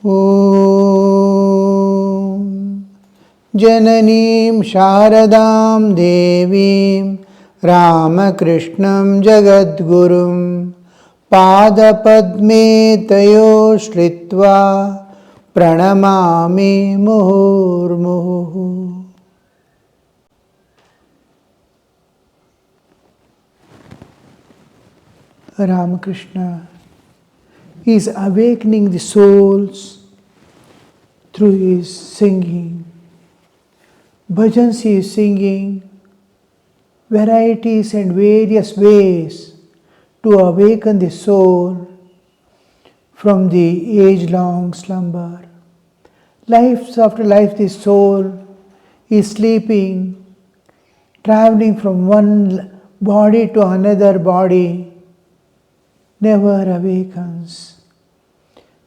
ॐ जननीं शारदां देवीं रामकृष्णं जगद्गुरुं पादपद्मे तयो श्रित्वा प्रणमामि मुहुर्मुहुः. Ramakrishna is awakening the souls through his singing. Bhajans he is singing varieties and various ways to awaken the soul from the age-long slumber. Life after life the soul is sleeping, traveling from one body to another body, never awakens.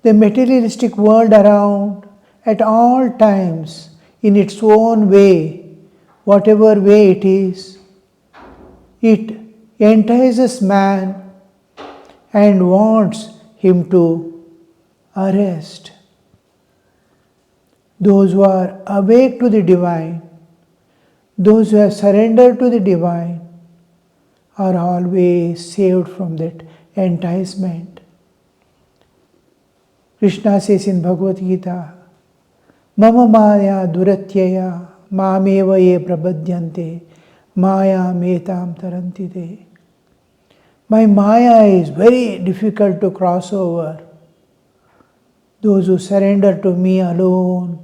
The materialistic world around at all times in its own way, whatever way it is, it entices man and wants him to arrest. Those who are awake to the divine, those who have surrendered to the divine, are always saved from that enticement. Krishna says in Bhagavad Gita, Mama Maya Duratyaya Mameva ye prabhadyante Maya metam tarantite. My Maya is very difficult to cross over. Those who surrender to me alone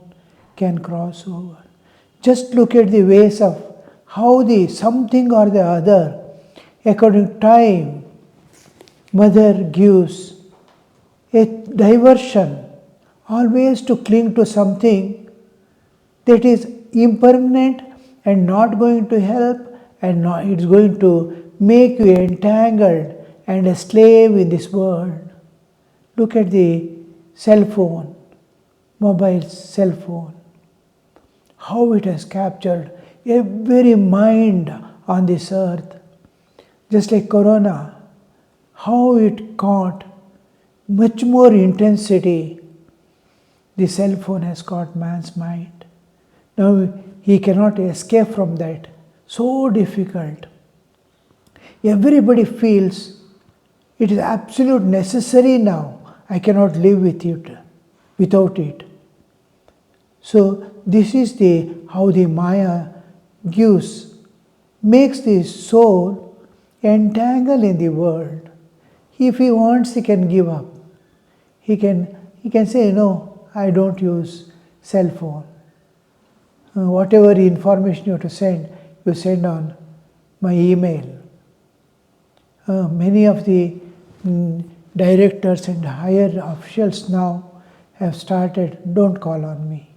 can cross over. Just look at the ways of how the something or the other, according to time, Mother gives a diversion, always to cling to something that is impermanent and not going to help, and it's going to make you entangled and a slave in this world. Look at the cell phone, mobile cell phone, how it has captured every mind on this earth. Just like Corona, how it caught much more intensity, the cell phone has caught man's mind. Now he cannot escape from that. So difficult. Everybody feels it is absolute necessary now. I cannot live without it. So this is how the Maya makes the soul entangle in the world. If he wants, he can give up. He can say, no, I don't use cell phone. Whatever information you have to send, you send on my email. Many of the directors and higher officials now have started, don't call on me.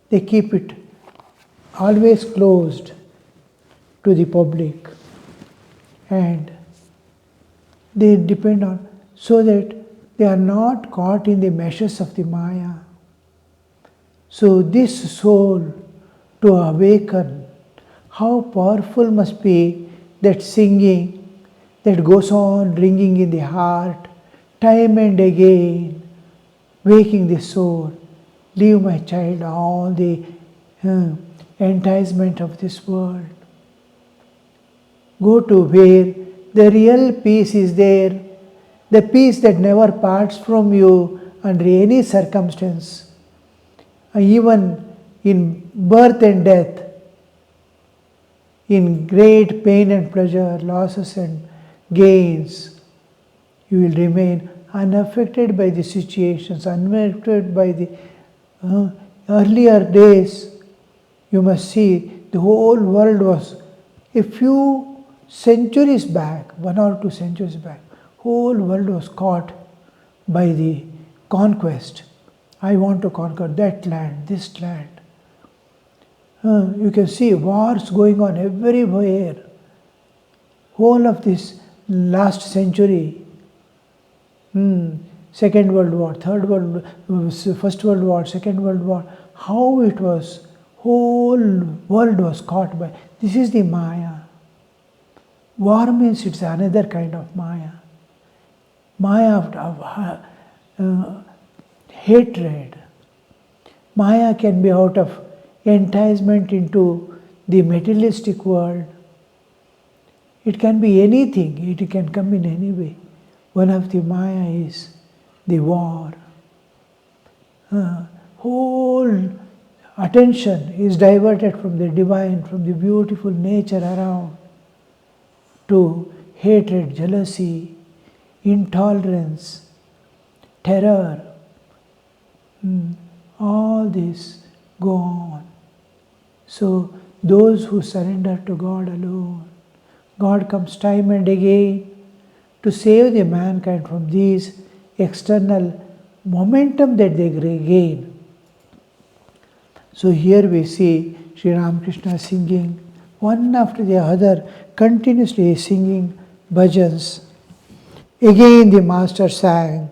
They keep it always closed to the public, and they depend on, so that they are not caught in the meshes of the Maya. So this soul to awaken, how powerful must be that singing that goes on ringing in the heart time and again, waking the soul. Leave, my child, all the enticement of this world. Go to where the real peace is there, the peace that never parts from you under any circumstance, even in birth and death, in great pain and pleasure, losses and gains. You will remain unaffected by the situations, unaffected by the earlier days. You must see the whole world was a few centuries back, 1 or 2 centuries back, whole world was caught by the conquest. I want to conquer that land, this land. You can see wars going on everywhere. Whole of this last century, Second World War, First World War, Second World War, how it was, whole world was caught by. This is the Maya. War means it's another kind of Maya. Maya of hatred. Maya can be out of enticement into the materialistic world. It can be anything, it can come in any way. One of the Maya is the war. Whole attention is diverted from the divine, from the beautiful nature around, to hatred, jealousy, intolerance, terror. All this go on. So those who surrender to God alone, God comes time and again to save the mankind from these external momentum that they gain. So here we see Sri Ramakrishna singing one after the other, continuously singing bhajans. Again the master sang,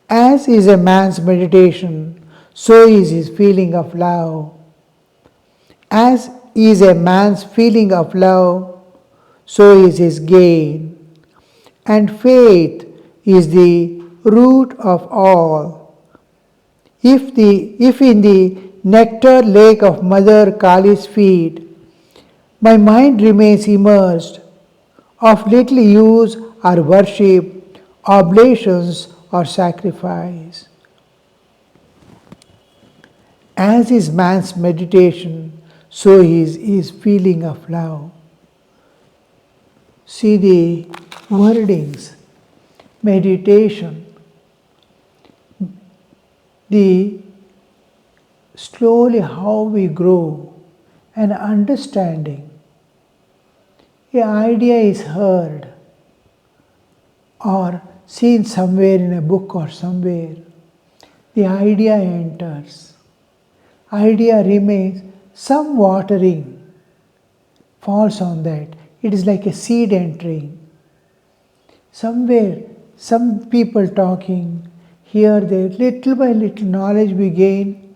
as is a man's meditation, so is his feeling of love. As is a man's feeling of love, so is his gain. And faith is the root of all. If in the nectar lake of Mother Kali's feet, my mind remains immersed, of little use are worship, oblations, or sacrifice. As is man's meditation, so is his feeling of love. See the wordings. Meditation. The slowly how we grow and understanding. The idea is heard or seen somewhere in a book or somewhere. The idea enters. Idea remains, some watering falls on that. It is like a seed entering. Somewhere, some people talking, here, there, little by little knowledge we gain,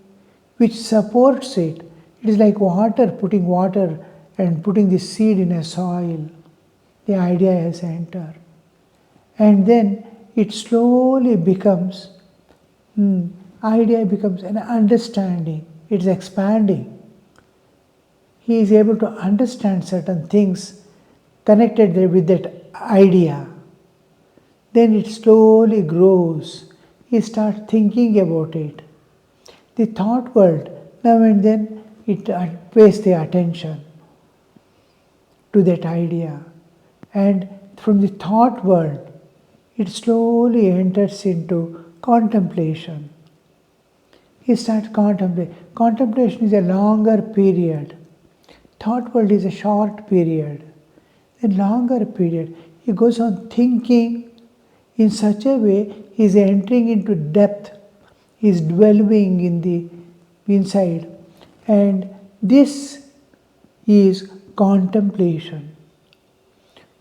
which supports it. It is like putting water and putting the seed in a soil. The idea has entered. And then it slowly becomes, idea becomes an understanding. It is expanding. He is able to understand certain things connected there with that idea. Then it slowly grows. He starts thinking about it. The thought world, now and then, it pays the attention to that idea. And from the thought world, it slowly enters into contemplation. He starts contemplating. Contemplation is a longer period. Thought world is a short period. A longer period. He goes on thinking in such a way he is entering into depth. He is dwelling in the inside. And this is contemplation.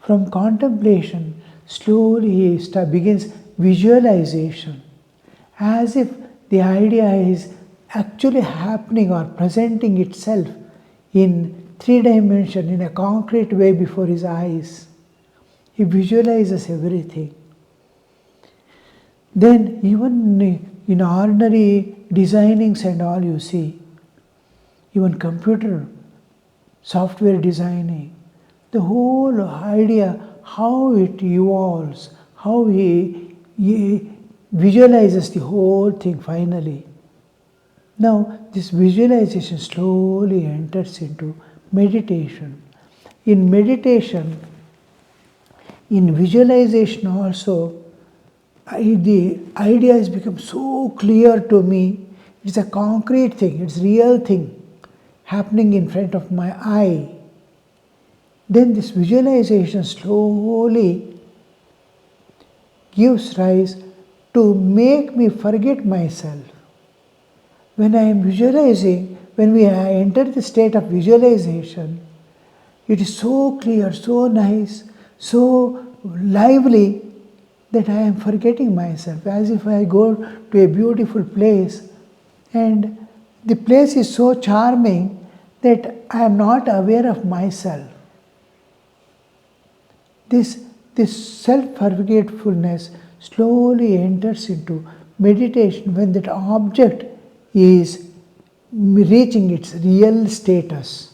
From contemplation, slowly he begins visualization. As if the idea is actually happening or presenting itself in 3 dimensions in a concrete way before his eyes. He visualizes everything. Then even in ordinary designings and all you see, even computer software designing, the whole idea, how it evolves, how he visualizes the whole thing finally. Now this visualization slowly enters into meditation. In meditation, in visualization also, the idea has become so clear to me. It's a concrete thing, it's a real thing happening in front of my eye. Then this visualization slowly gives rise to make me forget myself. When I am visualizing, when we enter the state of visualization, it is so clear, so nice, so lively that I am forgetting myself, as if I go to a beautiful place and the place is so charming that I am not aware of myself. This self-forgetfulness slowly enters into meditation, when that object is reaching its real status,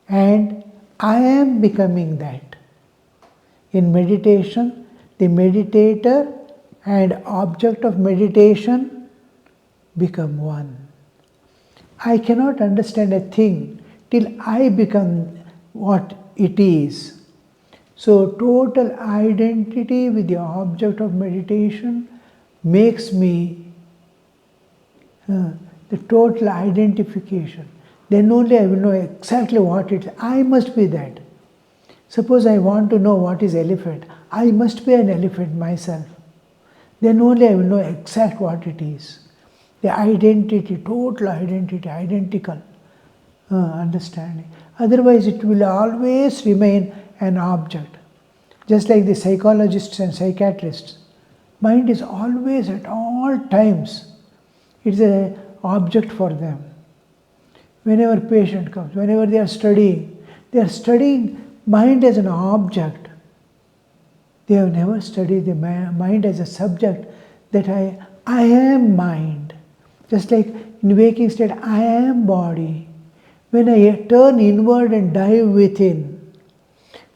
and I am becoming that. In meditation, the meditator and object of meditation become one. I cannot understand a thing till I become what it is. So total identity with the object of meditation makes me the total identification. Then only I will know exactly what it is. I must be that. Suppose I want to know what is elephant. I must be an elephant myself. Then only I will know exact what it is. The identity, total identity, identical understanding. Otherwise it will always remain an object. Just like the psychologists and psychiatrists. Mind is always at all times, it is an object for them. Whenever patient comes, whenever they are studying mind as an object. They have never studied the mind as a subject, that I am mind. Just like in waking state, I am body. When I turn inward and dive within,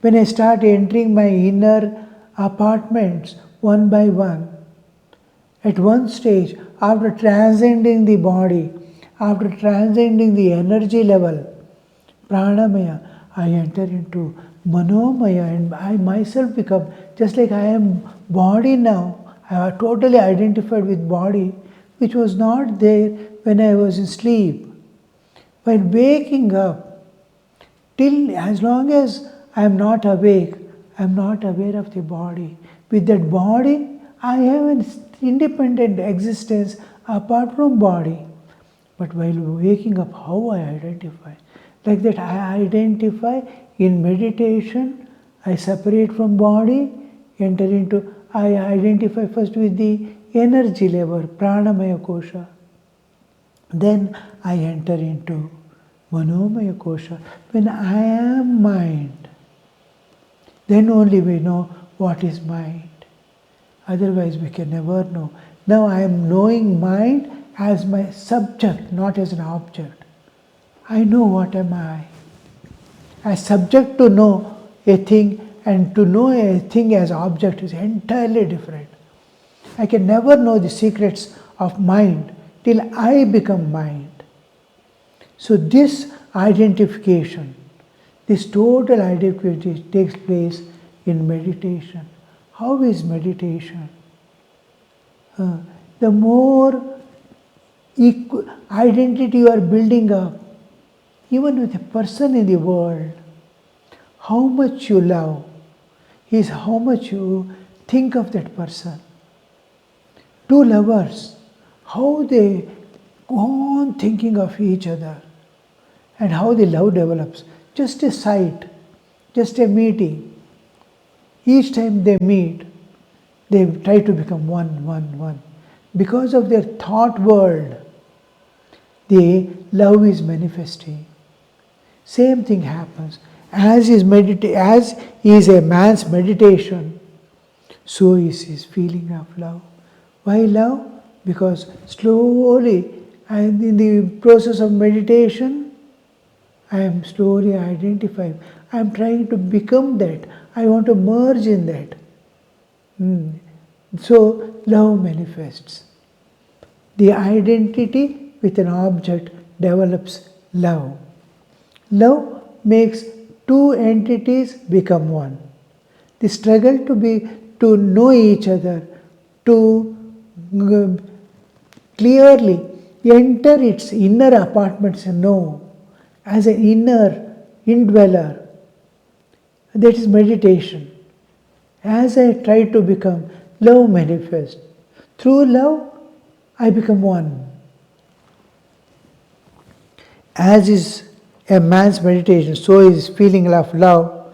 when I start entering my inner apartments one by one, at one stage, after transcending the body, after transcending the energy level, pranamaya, I enter into manomaya, and I myself become, just like I am body now, I have totally identified with body, which was not there when I was in sleep. While waking up, till as long as I am not awake, I am not aware of the body. With that body, I have an independent existence apart from body. But while waking up, how I identify? Like that, I identify in meditation, I separate from body, enter into, I identify first with the energy level, pranamaya kosha. Then I enter into manomaya kosha. When I am mind, then only we know what is mind. Otherwise we can never know. Now I am knowing mind as my subject, not as an object. I know what am I. As subject to know a thing, and to know a thing as object is entirely different. I can never know the secrets of mind till I become mind. So this identification, this total identification takes place in meditation. How is meditation? The more identity you are building up, even with a person in the world, how much you love is how much you think of that person. Two lovers, how they go on thinking of each other, and how the love develops. Just a sight, just a meeting. Each time they meet, they try to become one. Because of their thought world, the love is manifesting. Same thing happens. As is a man's meditation, so is his feeling of love. Why love? Because slowly, and in the process of meditation, I am slowly identifying. I am trying to become that. I want to merge in that. So love manifests. The identity with an object develops love. Love makes two entities become one. The struggle to know each other, to clearly enter its inner apartments and know as an inner indweller. That is meditation. As I try to become, love manifests. Through love, I become one. As is a man's meditation, so is feeling of love.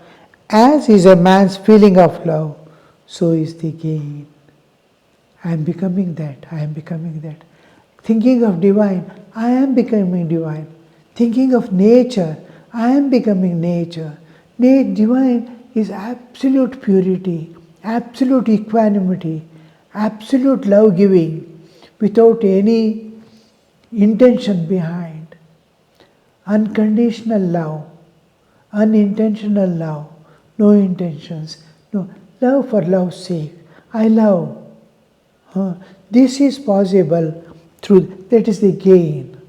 As is a man's feeling of love, so is the gain. I am becoming that, I am becoming that. Thinking of divine, I am becoming divine. Thinking of nature, I am becoming nature. Divine is absolute purity, absolute equanimity, absolute love giving without any intention behind. Unconditional love, unintentional love, no intentions, no love for love's sake. I love. This is possible through, that is the gain.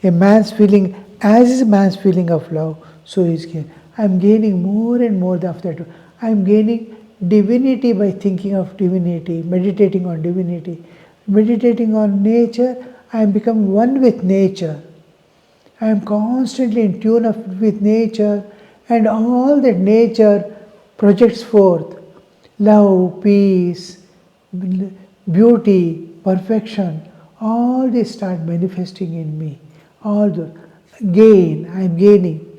A man's feeling, as is a man's feeling of love, so is gain. I am gaining more and more of that. I am gaining divinity by thinking of divinity, meditating on divinity. Meditating on nature, I am becoming one with nature. I am constantly in tune with nature, and all that nature projects forth. Love, peace, beauty, perfection, all these start manifesting in me. All the gain, I am gaining.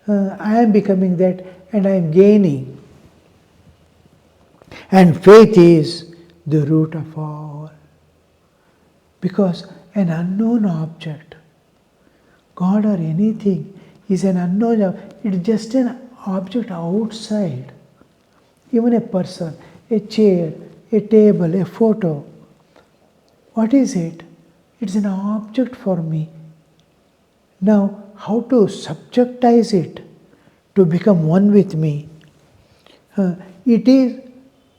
I am becoming that, and I am gaining. And faith is the root of all. Because an unknown object, God or anything, is an unknown object. It is just an object outside. Even a person, a chair, a table, a photo. What is it? It's an object for me. Now, how to subjectize it to become one with me? It is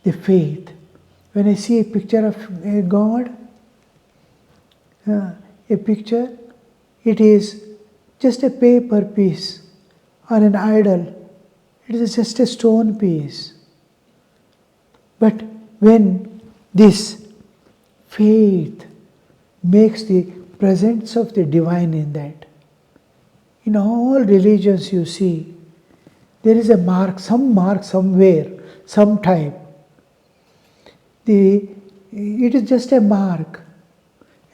the faith. When I see a picture of a God, a picture, it is just a paper piece or an idol. It is just a stone piece. But when this faith makes the presence of the divine in that, in all religions you see, there is a mark somewhere, some type. It is just a mark,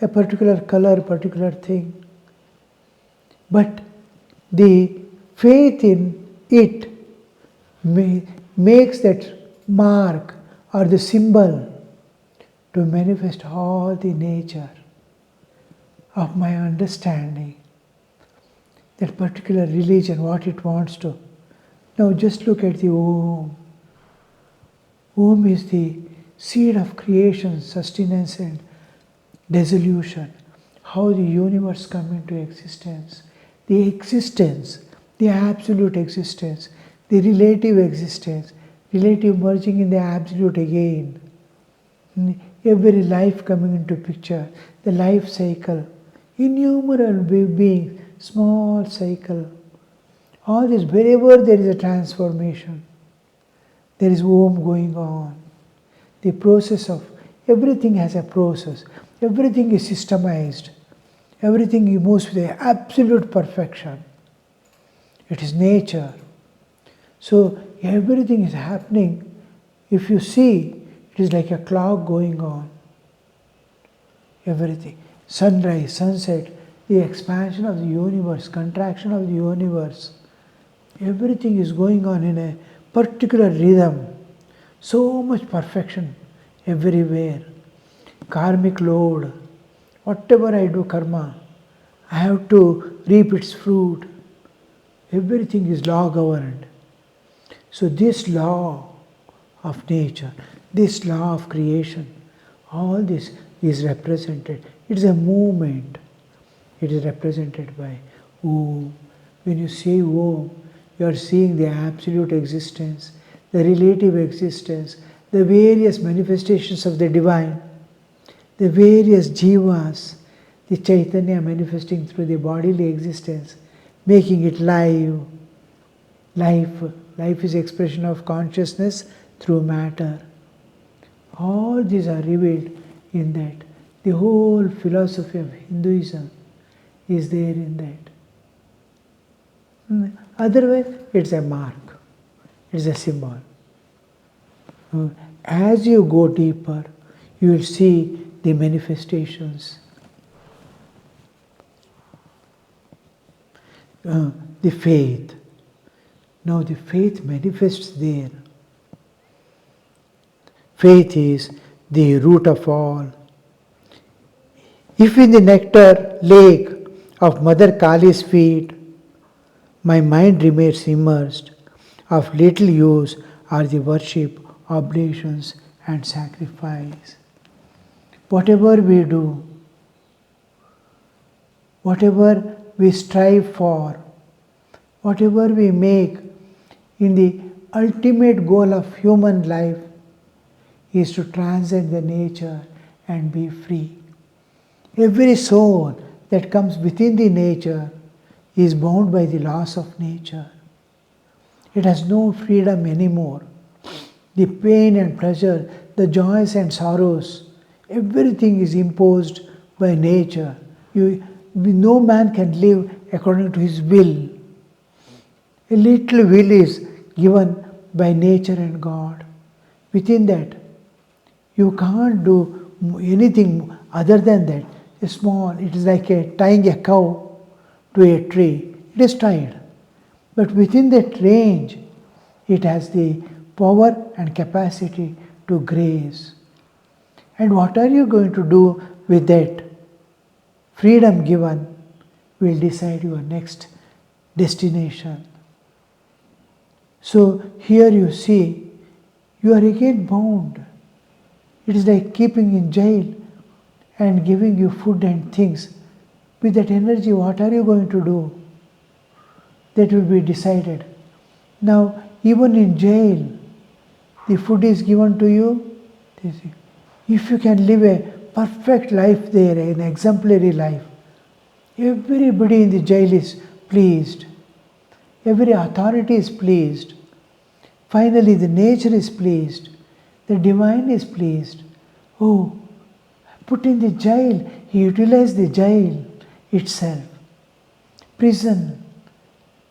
a particular color, particular thing. But the faith in it makes that mark or the symbol to manifest all the nature of my understanding. That particular religion, what it wants to. Now just look at the Om. Om is the seed of creation, sustenance and dissolution. How the universe comes into existence. The existence, the absolute existence, the relative existence, relative merging in the absolute again. Every life coming into picture, the life cycle, innumerable beings, small cycle. All this, wherever there is a transformation, there is Om going on. The process of, everything has a process. Everything is systemized. Everything moves with absolute perfection. It is nature. So everything is happening. If you see, it is like a clock going on. Everything. Sunrise, sunset, the expansion of the universe, contraction of the universe. Everything is going on in a particular rhythm. So much perfection everywhere. Karmic load. Whatever I do karma, I have to reap its fruit. Everything is law governed. So this law of nature, this law of creation, all this is represented. It is a movement. It is represented by Om. When you say Om, you are seeing the absolute existence, the relative existence, the various manifestations of the divine, the various jivas, the Chaitanya manifesting through the bodily existence, making it live. Life is expression of consciousness through matter. All these are revealed in that. The whole philosophy of Hinduism is there in that. Otherwise, it's a mark. It's a symbol. As you go deeper, you will see the manifestations. The faith. Now the faith manifests there. Faith is the root of all. If in the nectar lake of Mother Kali's feet, my mind remains immersed, of little use are the worship, oblations and sacrifice. Whatever we do, whatever we strive for, whatever we make in the ultimate goal of human life is to transcend the nature and be free. Every soul that comes within the nature is bound by the laws of nature. It has no freedom anymore. The pain and pleasure, the joys and sorrows, everything is imposed by nature. No man can live according to his will. A little will is given by nature and God. Within that, you can't do anything other than that. It is like tying a cow to a tree. It is tied. But within that range, it has the power and capacity to graze. And what are you going to do with that freedom given will decide your next destination. So here you see, you are again bound. It is like keeping in jail and giving you food and things. With that energy, what are you going to do? That will be decided. Now, even in jail, the food is given to you. If you can live a perfect life there, an exemplary life, everybody in the jail is pleased. Every authority is pleased. Finally, the nature is pleased. The divine is pleased. Oh, put in the jail. He utilized the jail itself. Prison.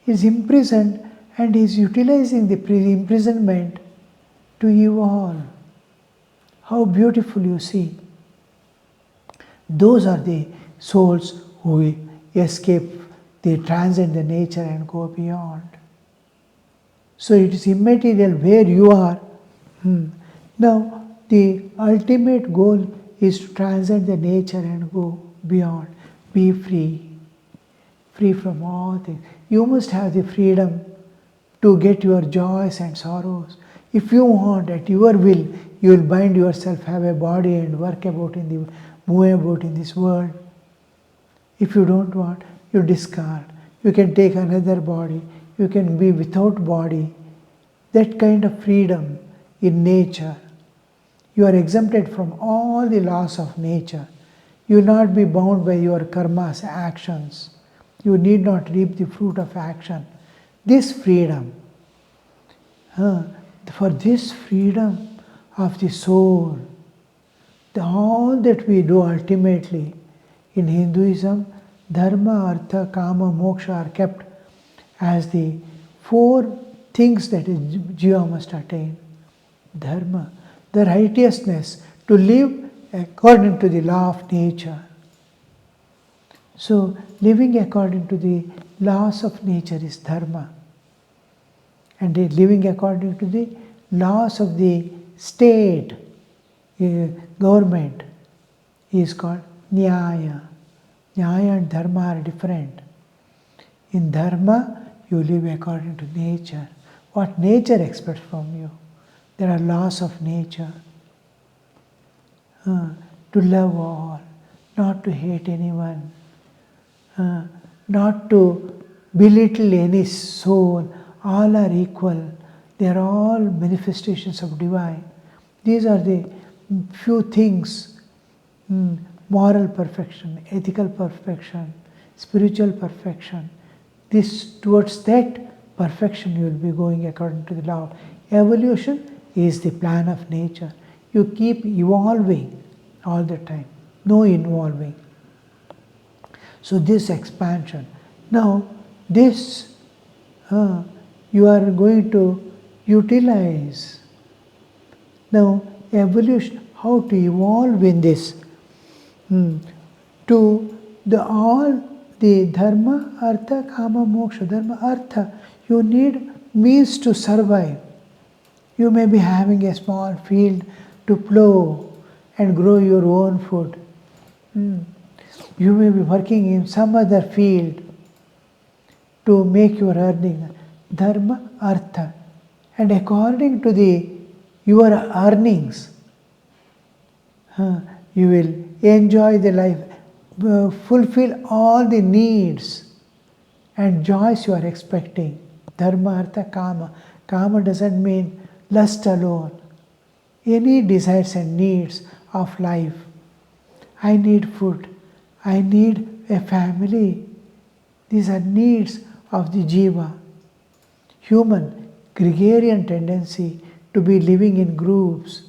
He is imprisoned and he is utilizing the imprisonment to evolve. How beautiful you see. Those are the souls who escape, they transcend the nature and go beyond. So it is immaterial where you are. Now, the ultimate goal is to transcend the nature and go beyond. Be free. Free from all things. You must have the freedom to get your joys and sorrows. If you want, at your will, you will bind yourself, have a body and move about in this world. If you don't want, you discard. You can take another body. You can be without body. That kind of freedom in nature. You are exempted from all the laws of nature. You will not be bound by your karmas, actions. You need not reap the fruit of action. This freedom, for this freedom of the soul, all that we do ultimately in Hinduism, dharma, artha, kama, moksha are kept as the 4 things that a jiva must attain. Dharma, the righteousness, to live according to the law of nature. So, living according to the laws of nature is dharma. And living according to the laws of the state, government, is called nyaya. Nyaya and dharma are different. In dharma, you live according to nature. What nature expects from you. There are laws of nature. To love all, not to hate anyone, not to belittle any soul. All are equal. They are all manifestations of divine. These are the few things. Moral perfection, ethical perfection, spiritual perfection. Towards that perfection you will be going according to the law. Evolution is the plan of nature. You keep evolving all the time. No involving. So this expansion. Now this you are going to utilize. Now evolution, how to evolve in this. To all the dharma, artha, kama, moksha. Dharma, artha, you need means to survive. You may be having a small field to plow and grow your own food. You may be working in some other field to make your earning. Dharma, artha. And according to your earnings, You will enjoy the life, fulfill all the needs and joys you are expecting. Dharma, artha, kama. Kama doesn't mean lust alone. Any desires and needs of life. I need food. I need a family. These are needs of the jiva. Human, gregarian tendency to be living in groups.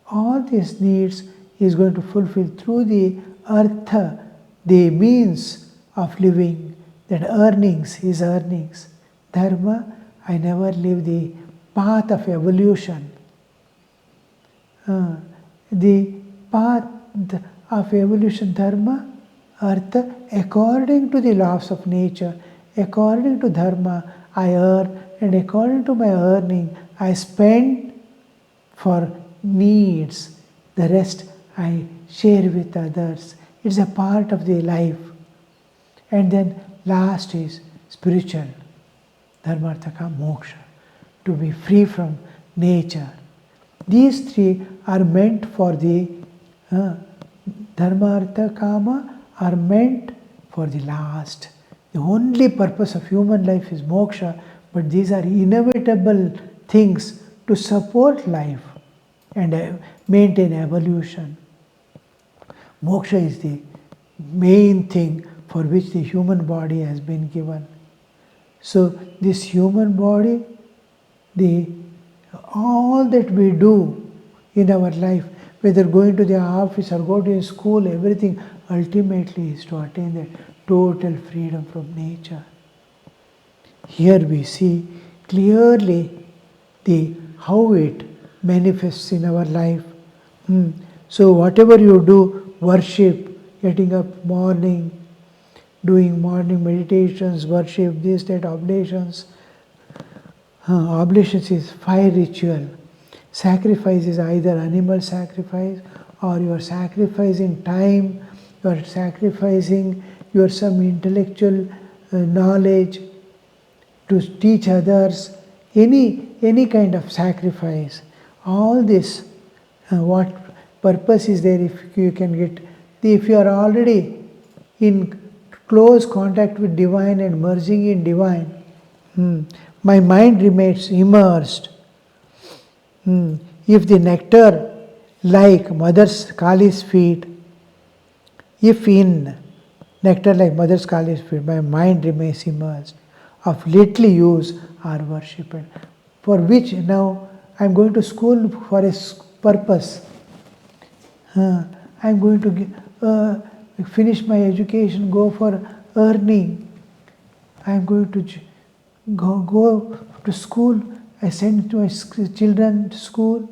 All these needs he is going to fulfill through the artha, the means of living, that earnings, his earnings. Dharma, I never live the path of evolution. The path of evolution, dharma, artha, according to the laws of nature, according to dharma, I earn, and according to my earning, I spend for needs. The rest I share with others. It's a part of the life. And then last is spiritual. Dharmartha, moksha. To be free from nature. These three are meant for the dharma, artha, kama are meant for the last. The only purpose of human life is moksha, but these are inevitable things to support life and maintain evolution. Moksha is the main thing for which the human body has been given. So this human body, all that we do in our life, whether going to the office or go to school, everything ultimately is to attain the total freedom from nature. Here we see clearly how it manifests in our life. So whatever you do, worship, getting up morning, doing morning meditations, worship, this, that, oblations. Oblations is fire ritual. Sacrifice is either animal sacrifice or you are sacrificing time, you are sacrificing your some intellectual knowledge to teach others, any kind of sacrifice. All this, what purpose is there if you can get, if you are already in close contact with divine and merging in divine, my mind remains immersed. If the nectar, like Mother's Kali's feet, if in nectar like Mother's Kali's feet, my mind remains immersed, of little use are worshipped, for which now I am going to school for a purpose. I am going to finish my education, go for earning. I am going to go to school. I send my children to school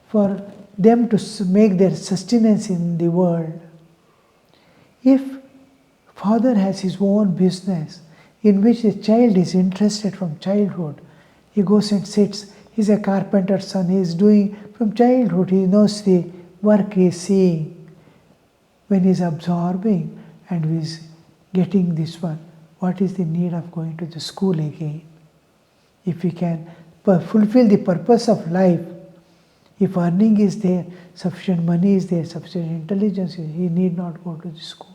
for them to make their sustenance in the world. If father has his own business in which the child is interested from childhood, he goes and sits. He's a carpenter's son. He is doing from childhood. He knows the work he is seeing. When he is absorbing and he is getting this one, what is the need of going to the school again? If we can fulfill the purpose of life, if earning is there, sufficient money is there, sufficient intelligence is there, he need not go to the school.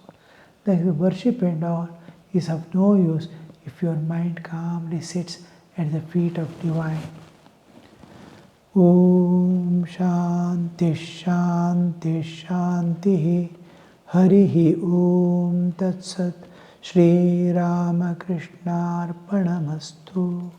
The worship and all is of no use if your mind calmly sits at the feet of divine. Om Shanti Shanti Shanti Harihi Om Tat Sat Shri Ramakrishna Arpanamastu.